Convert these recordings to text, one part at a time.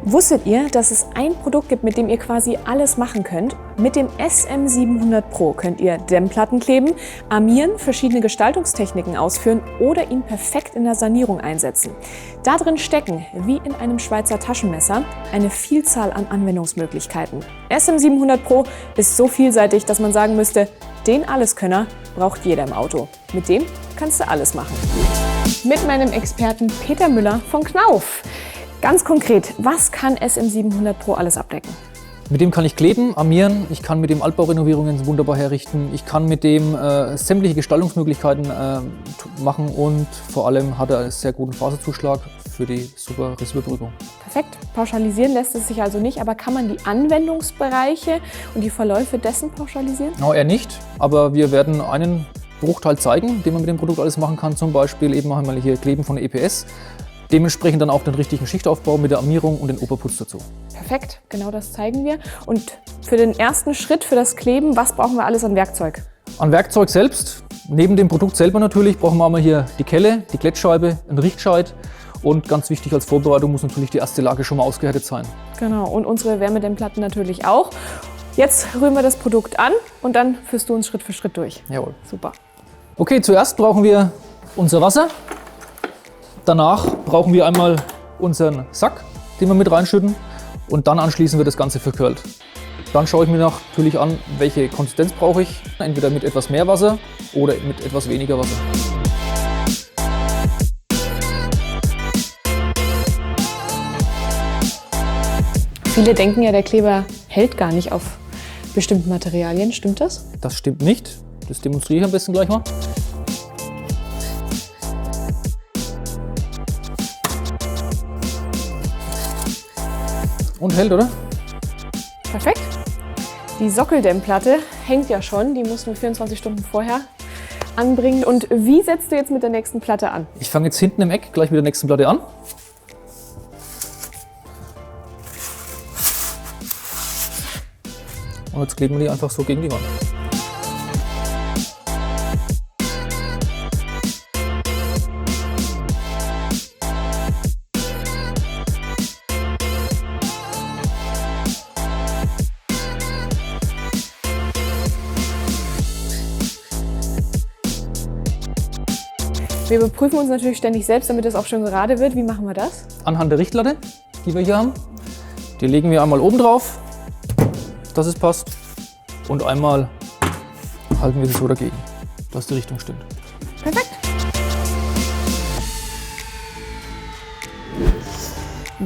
Wusstet ihr, dass es ein Produkt gibt, mit dem ihr quasi alles machen könnt? Mit dem SM700 Pro könnt ihr Dämmplatten kleben, armieren, verschiedene Gestaltungstechniken ausführen oder ihn perfekt in der Sanierung einsetzen. Da drin stecken, wie in einem Schweizer Taschenmesser, eine Vielzahl an Anwendungsmöglichkeiten. SM700 Pro ist so vielseitig, dass man sagen müsste, den Alleskönner braucht jeder im Auto. Mit dem kannst du alles machen. Mit meinem Experten Peter Müller von Knauf. Ganz konkret, was kann SM700 Pro alles abdecken? Mit dem kann ich kleben, armieren, ich kann mit dem Altbaurenovierungen wunderbar herrichten, ich kann mit dem sämtliche Gestaltungsmöglichkeiten machen und vor allem hat er einen sehr guten Faserzuschlag für die super Rissüberbrückung. Perfekt. Pauschalisieren lässt es sich also nicht, aber kann man die Anwendungsbereiche und die Verläufe dessen pauschalisieren? No, eher nicht, aber wir werden einen Bruchteil zeigen, den man mit dem Produkt alles machen kann. Zum Beispiel eben einmal hier Kleben von der EPS. Dementsprechend dann auch den richtigen Schichtaufbau mit der Armierung und den Oberputz dazu. Perfekt, genau das zeigen wir. Und für den ersten Schritt, für das Kleben, was brauchen wir alles an Werkzeug? An Werkzeug selbst, neben dem Produkt selber natürlich, brauchen wir einmal hier die Kelle, die Glättscheibe, einen Richtscheit und ganz wichtig als Vorbereitung muss natürlich die erste Lage schon mal ausgehärtet sein. Genau, und unsere Wärmedämmplatten natürlich auch. Jetzt rühren wir das Produkt an und dann führst du uns Schritt für Schritt durch. Jawohl. Super. Okay, zuerst brauchen wir unser Wasser. Danach brauchen wir einmal unseren Sack, den wir mit reinschütten und dann anschließend wird das Ganze verkörlt. Dann schaue ich mir natürlich an, welche Konsistenz brauche ich. Entweder mit etwas mehr Wasser oder mit etwas weniger Wasser. Viele denken ja, der Kleber hält gar nicht auf bestimmten Materialien. Stimmt das? Das stimmt nicht. Das demonstriere ich am besten gleich mal. Und hält, oder? Perfekt. Die Sockeldämmplatte hängt ja schon, die mussten wir 24 Stunden vorher anbringen. Und wie setzt du jetzt mit der nächsten Platte an? Ich fange jetzt hinten im Eck gleich mit der nächsten Platte an. Und jetzt kleben wir die einfach so gegen die Wand. Wir überprüfen uns natürlich ständig selbst, damit es auch schön gerade wird. Wie machen wir das? Anhand der Richtlatte, die wir hier haben, die legen wir einmal oben drauf, dass es passt. Und einmal halten wir sie so dagegen, dass die Richtung stimmt. Perfekt.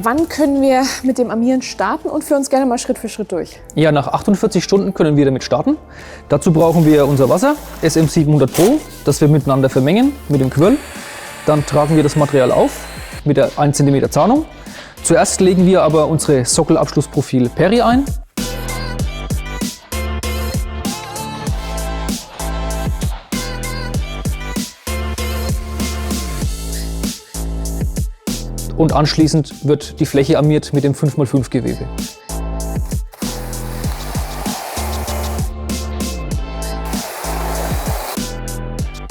Wann können wir mit dem Armieren starten und führen uns gerne mal Schritt für Schritt durch? Ja, nach 48 Stunden können wir damit starten. Dazu brauchen wir unser Wasser, SM700 Pro, das wir miteinander vermengen mit dem Quirl. Dann tragen wir das Material auf mit der 1 cm Zahnung. Zuerst legen wir aber unsere Sockelabschlussprofil Peri ein. Und anschließend wird die Fläche armiert mit dem 5×5 Gewebe.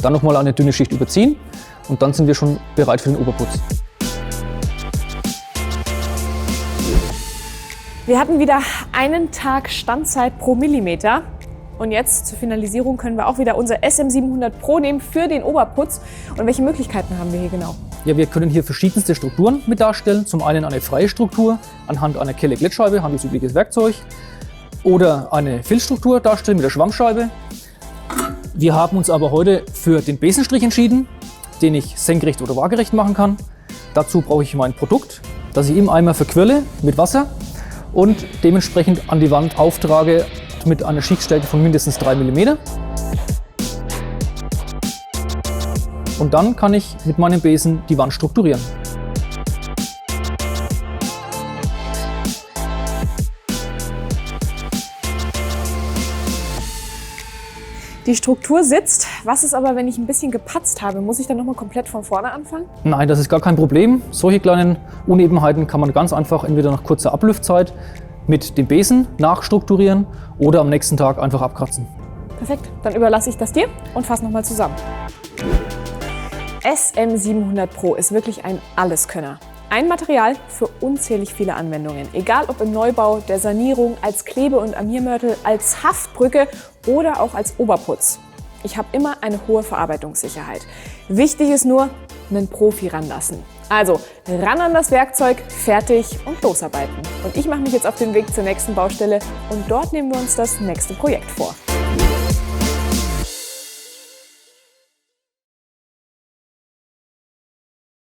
Dann nochmal eine dünne Schicht überziehen und dann sind wir schon bereit für den Oberputz. Wir hatten wieder einen Tag Standzeit pro Millimeter. Und jetzt zur Finalisierung können wir auch wieder unser SM700 Pro nehmen für den Oberputz. Und welche Möglichkeiten haben wir hier genau? Ja, wir können hier verschiedenste Strukturen mit darstellen. Zum einen eine freie Struktur anhand einer Kelle-Glättscheibe, handelsübliches Werkzeug. Oder eine Filzstruktur darstellen mit der Schwammscheibe. Wir haben uns aber heute für den Besenstrich entschieden, den ich senkrecht oder waagerecht machen kann. Dazu brauche ich mein Produkt, das ich im Eimer verquirle mit Wasser und dementsprechend an die Wand auftrage mit einer Schichtstärke von mindestens 3 mm. Und dann kann ich mit meinem Besen die Wand strukturieren. Die Struktur sitzt. Was ist aber, wenn ich ein bisschen gepatzt habe? Muss ich dann nochmal komplett von vorne anfangen? Nein, das ist gar kein Problem. Solche kleinen Unebenheiten kann man ganz einfach entweder nach kurzer Ablüftzeit mit dem Besen nachstrukturieren oder am nächsten Tag einfach abkratzen. Perfekt, dann überlasse ich das dir und fasse nochmal zusammen. SM700 Pro ist wirklich ein Alleskönner. Ein Material für unzählig viele Anwendungen, egal ob im Neubau, der Sanierung, als Klebe- und Armiermörtel, als Haftbrücke oder auch als Oberputz. Ich habe immer eine hohe Verarbeitungssicherheit. Wichtig ist nur, einen Profi ranlassen. Also ran an das Werkzeug, fertig und losarbeiten. Und ich mache mich jetzt auf den Weg zur nächsten Baustelle und dort nehmen wir uns das nächste Projekt vor.